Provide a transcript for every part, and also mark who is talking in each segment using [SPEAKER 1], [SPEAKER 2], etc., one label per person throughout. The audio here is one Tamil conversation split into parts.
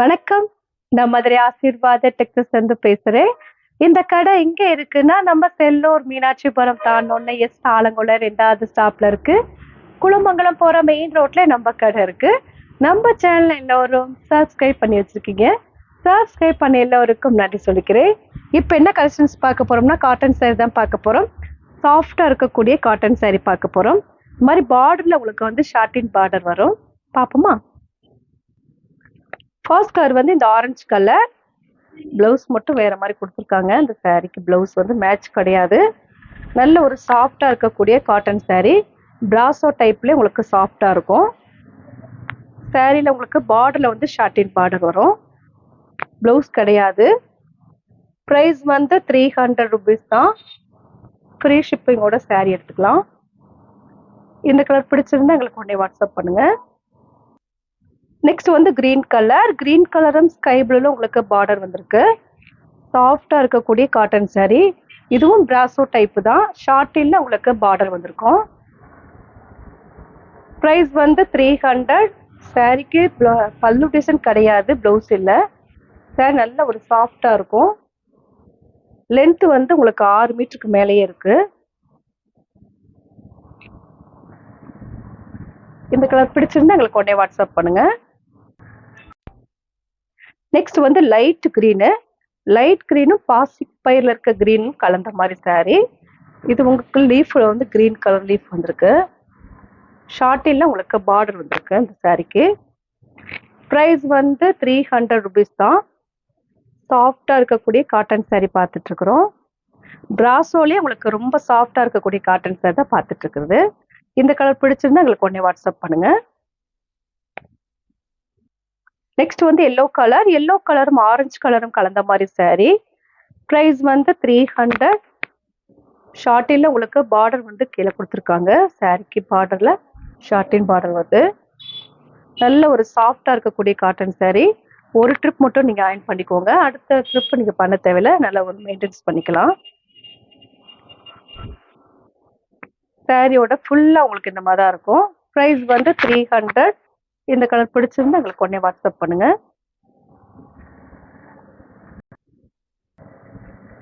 [SPEAKER 1] வணக்கம். நான் மதுரை ஆசீர்வாத டெக்ஸஸ் இருந்து பேசுறேன். இந்த கடை எங்க இருக்குன்னா, நம்ம செல்லூர் மீனாட்சிபுரம் தாண்டோன்னே ஆலங்குளம் 2வது ஸ்டாப்ல இருக்கு. குளமங்கலம் போற மெயின் ரோட்ல நம்ம கடை இருக்கு. நம்ம சேனல் எல்லோரும் சப்ஸ்கிரைப் பண்ணி வச்சிருக்கீங்க. சப்ஸ்கிரைப் பண்ண எல்லோருக்கும் நன்றி சொல்லிக்கிறேன். இப்போ என்ன கலெக்ஷன்ஸ் பார்க்க போறோம்னா, காட்டன் சாரி தான் பார்க்க போறோம். சாஃப்டா இருக்கக்கூடிய காட்டன் சாரி பார்க்க போறோம். இந்த மாதிரி பார்டர்ல உங்களுக்கு வந்து ஷார்டின் பார்டர் வரும். பார்ப்போமா? ஃபர்ஸ்ட் கலர் வந்து இந்த ஆரஞ்சு கலர். பிளவுஸ் மட்டும் வேற மாதிரி கொடுத்துருக்காங்க. இந்த சாரிக்கு பிளவுஸ் வந்து மேட்ச் கிடையாது. நல்ல ஒரு சாஃப்டா இருக்கக்கூடிய காட்டன் சாரி. பிராசோ டைப்ல உங்களுக்கு சாஃப்டா இருக்கும். சாரியில உங்களுக்கு பார்டர்ல வந்து ஷார்டின் பார்டர் வரும். பிளவுஸ் கிடையாது. ப்ரைஸ் வந்து 300 rupees தான். ஃப்ரீ ஷிப்பிங்கோட சாரி எடுத்துக்கலாம். இந்த கலர் பிடிச்சிருந்தா எங்களுக்கு உடனே வாட்ஸ்அப் பண்ணுங்க. நெக்ஸ்ட் வந்து கிரீன் கலர். கிரீன் கலரும் ஸ்கை ப்ளூல உங்களுக்கு பார்டர் வந்திருக்கு. சாஃப்டா இருக்கக்கூடிய காட்டன் சாரி. இதுவும் பிராசோ டைப் தான். ஷார்ட்டின்ல உங்களுக்கு பார்டர் வந்திருக்கும். ப்ரைஸ் வந்து 300. சாரிக்கு பல்லு டிசைன் கிடையாது, பிளவுஸ் இல்லை. சாரி நல்ல ஒரு சாஃப்டா இருக்கும். லென்த் வந்து உங்களுக்கு 6 மீட்டருக்கு மேலேயே இருக்கு. இந்த கலர் பிடிச்சிருந்தா எங்களுக்கு உடனே வாட்ஸ்அப் பண்ணுங்க. நெக்ஸ்ட் வந்து லைட் கிரீனு. லைட் கிரீனும் பாசிக் பயிரில் இருக்க கிரீனும் கலந்த மாதிரி சாரி. இது உங்களுக்கு லீஃப்ல வந்து கிரீன் கலர் லீஃப் வந்திருக்கு. ஷார்ட்டின்ல உங்களுக்கு பார்டர் வந்திருக்கு இந்த சாரிக்கு. ப்ரைஸ் வந்து 300 rupees தான். சாஃப்டா இருக்கக்கூடிய காட்டன் சாரி பார்த்துட்டு இருக்கிறோம். பிராசோலயே உங்களுக்கு ரொம்ப சாஃப்டா இருக்கக்கூடிய காட்டன் சாரி தான் பார்த்துட்டு இருக்குது. இந்த கலர் பிடிச்சிருந்தா எங்களுக்கு உடனே வாட்ஸ்அப் பண்ணுங்க. நெக்ஸ்ட் வந்து எல்லோ கலர். எல்லோ கலரும் ஆரஞ்சு கலரும் கலந்த மாதிரி சாரி. ப்ரைஸ் வந்து 300. ஷார்ட்டின்ல உங்களுக்கு பார்டர் வந்து கீழே கொடுத்துருக்காங்க. சாரிக்கு பார்டர்ல ஷார்ட்டின் பார்டர் வந்து நல்ல ஒரு சாஃப்டா இருக்கக்கூடிய காட்டன் சாரி. ஒரு ட்ரிப் மட்டும் நீங்க அயர்ன் பண்ணிக்கோங்க. அடுத்த ட்ரிப் நீங்க பண்ண தேவையில்ல. நல்லா ஒரு மெயின்டைன்ஸ் பண்ணிக்கலாம். சாரியோட ஃபுல்லா உங்களுக்கு இந்த மாதிரி தான் இருக்கும். ப்ரைஸ் வந்து 300. இந்த கலர் பிடிச்சிருந்தா எங்களுக்கு உடனே வாட்ஸ்அப் பண்ணுங்க.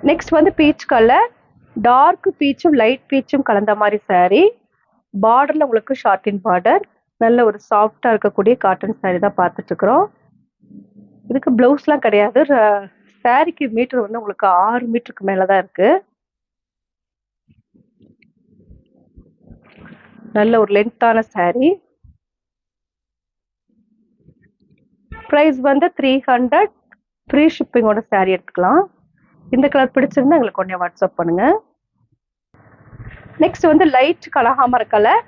[SPEAKER 1] நெக்ஸ்ட் வந்து பீச் கலர். டார்க் பீச்சும் லைட் பீச்சும் கலந்த மாதிரி சாரி. பார்டர்ல உங்களுக்கு ஷார்ட்டின் பார்டர். நல்ல ஒரு சாஃப்டா இருக்கக்கூடிய காட்டன் சாரி தான் பார்த்துட்டு இருக்கிறோம். இதுக்கு பிளவுஸ்லாம் கிடையாது. சாரிக்கு மீட்டர் வந்து உங்களுக்கு 6 மீட்டருக்கு மேலதான் இருக்கு. நல்ல ஒரு லென்த்தான சாரி. ப்ரைஸ் வந்து 300. ஃப்ரீ ஷிப்பிங்கோட சாரி எடுத்துக்கலாம். இந்த கலர் பிடிச்சிருந்தா எங்களுக்கு உடனே வாட்ஸ்அப் பண்ணுங்க. நெக்ஸ்ட் வந்து லைட் கனகாமர கலர்.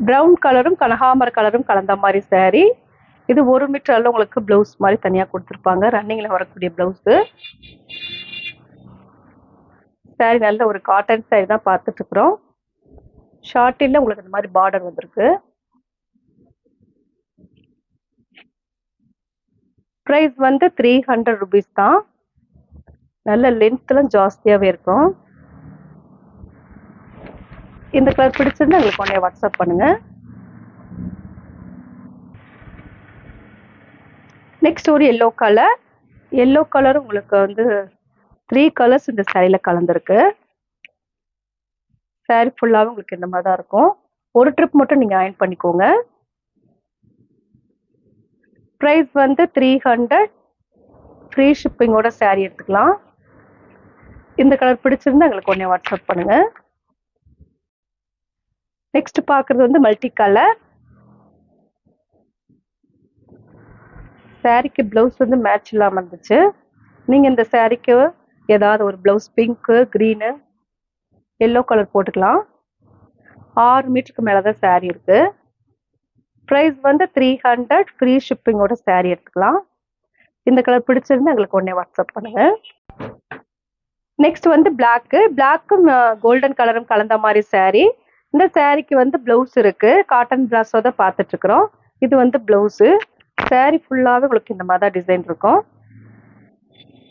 [SPEAKER 1] பிரவுன் கலரும் கனகாமர கலரும் கலந்த மாதிரி சாரி. இது 1 மீட்டர்ல உங்களுக்கு பிளவுஸ் மாதிரி தனியா கொடுத்துருப்பாங்க. ரன்னிங்ல வரக்கூடிய பிளவுஸ். சாரி நல்ல ஒரு காட்டன் சாரி தான் பார்த்துட்டு இருக்கிறோம். ஷார்ட்டின்ல உங்களுக்கு இந்த மாதிரி பார்டர் வந்திருக்கு. ப்ரைஸ் வந்து 300 rupees தான். நல்ல லென்த்லாம் ஜாஸ்தியாவே இருக்கும். இந்த கலர் பிடிச்சிருந்தா எங்களுக்கு உடனே வாட்ஸ்அப் பண்ணுங்க. நெக்ஸ்ட் ஒரு எல்லோ கலர். எல்லோ கலர் உங்களுக்கு வந்து 3 கலர்ஸ் இந்த சாரியில கலந்துருக்கு. சாரி ஃபுல்லாவே உங்களுக்கு இந்த மாதிரி தான் இருக்கும். ஒரு ட்ரிப் மட்டும் நீங்க அயர்ன் பண்ணிக்கோங்க. ப்ரைஸ் வந்து 300. ஃப்ரீ ஷிப்பிங்கோட சாரி எடுத்துக்கலாம். இந்த கலர் பிடிச்சிருந்தா எங்களுக்கு உடனே வாட்ஸ்அப் பண்ணுங்க. நெக்ஸ்ட் பார்க்குறது வந்து மல்டி கலர். சாரிக்கு பிளவுஸ் வந்து மேட்ச் இல்லாமல் இருந்துச்சு. நீங்கள் இந்த சாரிக்கு ஏதாவது ஒரு blouse pink, green, yellow colour போட்டுக்கலாம். 6 மீட்டருக்கு மேலே தான் சாரி இருக்கு. ப்ரைஸ் வந்து 300. ஃப்ரீ ஷிப்பிங்கோட சாரி எடுத்துக்கலாம். இந்த கலர் பிடிச்சிருந்தா எங்களுக்கு உடனே வாட்ஸ்அப் பண்ணுங்க. நெக்ஸ்ட் வந்து பிளாக்கு. பிளாக்கும் கோல்டன் கலரும் கலந்த மாதிரி சாரி. இந்த சாரிக்கு வந்து பிளவுஸ் இருக்கு. காட்டன் பிராஸோ தான் பார்த்துட்டு இருக்கிறோம். இது வந்து பிளவுஸு. சாரி ஃபுல்லாகவே உங்களுக்கு இந்த மாதிரி தான் டிசைன் இருக்கும்.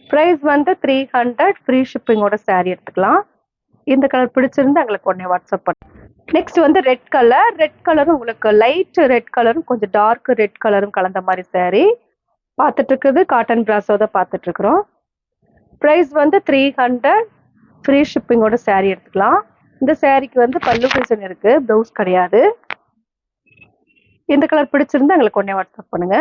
[SPEAKER 1] ப்ரைஸ் வந்து 300. ஃப்ரீ ஷிப்பிங்கோட சாரி எடுத்துக்கலாம். இந்த கலர் பிடிச்சிருந்தா எங்களுக்கு உடனே வாட்ஸ்அப் பண்ணுங்க. நெக்ஸ்ட் வந்து ரெட் கலரும் உங்களுக்கு லைட் ரெட் கலரும் கொஞ்சம் டார்க் ரெட் கலரும் கலந்த மாதிரி saree பார்த்துட்டு இருக்குது. காட்டன் பிராசோ தான் பார்த்துட்டு இருக்கிறோம். ப்ரைஸ் வந்து 300, ஃப்ரீ ஷிப்பிங்கோட saree எடுத்துக்கலாம். இந்த சாரிக்கு வந்து பல்லு டிசைன் இருக்கு, ப்ளவுஸ் கிடையாது. இந்த கலர் பிடிச்சிருந்தா எங்களுக்கு உடனே வாட்ஸ்அப் பண்ணுங்க.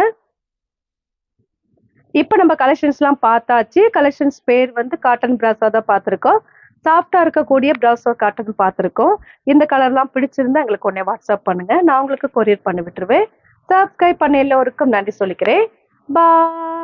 [SPEAKER 1] இப்போ நம்ம கலெக்ஷன்ஸ்லாம் பார்த்தாச்சு. கலெக்ஷன்ஸ் பேர் வந்து காட்டன் பிராசோ தான் பார்த்துருக்கோம். சாஃப்டா இருக்கக்கூடிய பிராசோ காட்டன் பார்த்துருக்கோம். இந்த கலர்லாம் பிடிச்சிருந்தா எங்களுக்கு உடனே வாட்ஸ்அப் பண்ணுங்க. நான் உங்களுக்கு கொரியர் பண்ணி விட்டுருவேன். சப்ஸ்கிரைப் பண்ண எல்லோருக்கும் நன்றி சொல்லிக்கிறேன். பாய்.